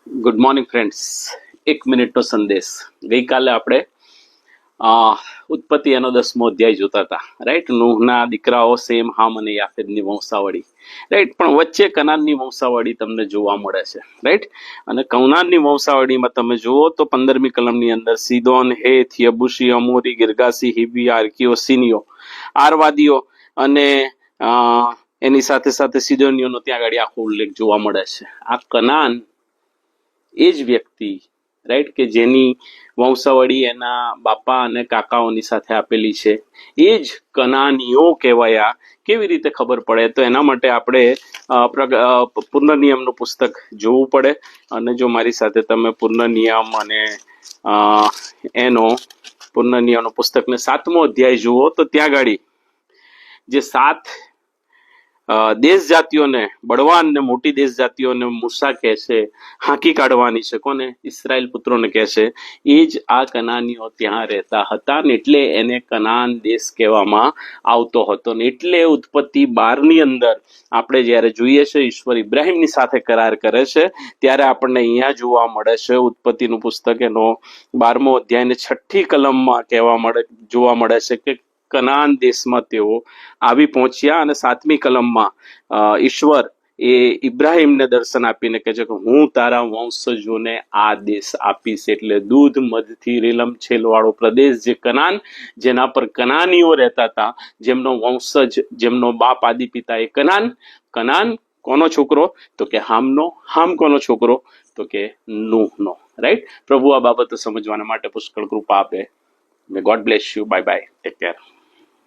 Good morning friends. 1 મિનિટનો સંદેશ. ગઈકાલે આપણે ઉત્પત્તિ એનો 10મો અધ્યાય જોતા હતા, રાઈટ. નૂહના દીકરાઓ સેમ, હામ અને યાફેદની વંશાવળી, રાઈટ. પણ વચ્ચે કનાનની વંશાવળી તમને જોવા મળે છે, રાઈટ. અને કનાનની વંશાવળીમાં તમે જુઓ તો 15મી કલમની અંદર સીદોન, હેથ, યબુસી, અમોરી, ગિરગાસી, હિબી, આર્કીઓ, સિનિયો, આરવાદીઓ અને એની સાથે સાથે સિદોનીઓનો ત્યાં આગળ આખો ઉલ્લેખ જોવા મળે છે. આ કનાન એ જ વ્યક્તિ, રાઈટ, કે જેની વંશાવળી એના બાપા અને કાકાઓની સાથે આપેલી છે, એ જ કનાનીઓ કહેવાયા. કેવી રીતે ખબર પડે? તો એના માટે આપણે પૂર્ણનિયમનું પુસ્તક જોવું પડે. અને જો મારી સાથે તમે પૂર્ણનિયમ અને પૂર્ણનિયમનું પુસ્તકને 7મો અધ્યાય જુઓ તો ત્યાં ગાડી જે 7 દેશ જાતિઓને, બળવાન ને મોટી દેશ જાતિઓને મૂસા કહે છે, હાંકી કાઢવાની છે. કોને? ઇસ્રાયેલ પુત્રોને કહે છે. એ જ આ કનાનીઓ ત્યાં રહેતા હતા ને એટલે એને કનાન દેશ કહેવામાં આવતો હતો. ને એટલે ઉત્પત્તિ 12ની અંદર આપણે જ્યારે જોઈએ છે ઈશ્વર ઇબ્રાહિમની સાથે કરાર કરે છે ત્યારે આપણને અહીંયા જોવા મળે છે ઉત્પત્તિનું પુસ્તક એનો 12મો અધ્યાય ને 6ઠી કલમમાં જોવા મળે છે કે કનાન દેશમાં તેઓ આવી પહોંચ્યા. અને 7મી કલમમાં ઈશ્વર એ ઇબ્રાહિમને દર્શન આપીને કહે છે કે હું તારા વંશજોને આ દેશ આપીશ. એટલે દૂધ મધથી રેલમછેલ વાળો પ્રદેશ જે કનાન, જેના પર કનાનીઓ રહેતા હતા, જેમનો વંશજ, જેમનો બાપ આદિ પિતા એ કનાન કોનો છોકરો? તો કે હામનો. હામ કોનો છોકરો? તો કે નૂહનો, રાઈટ. પ્રભુ આ બાબતો સમજવાના માટે પુષ્કળ કૃપા આપે. May God bless you. Bye bye. Take care.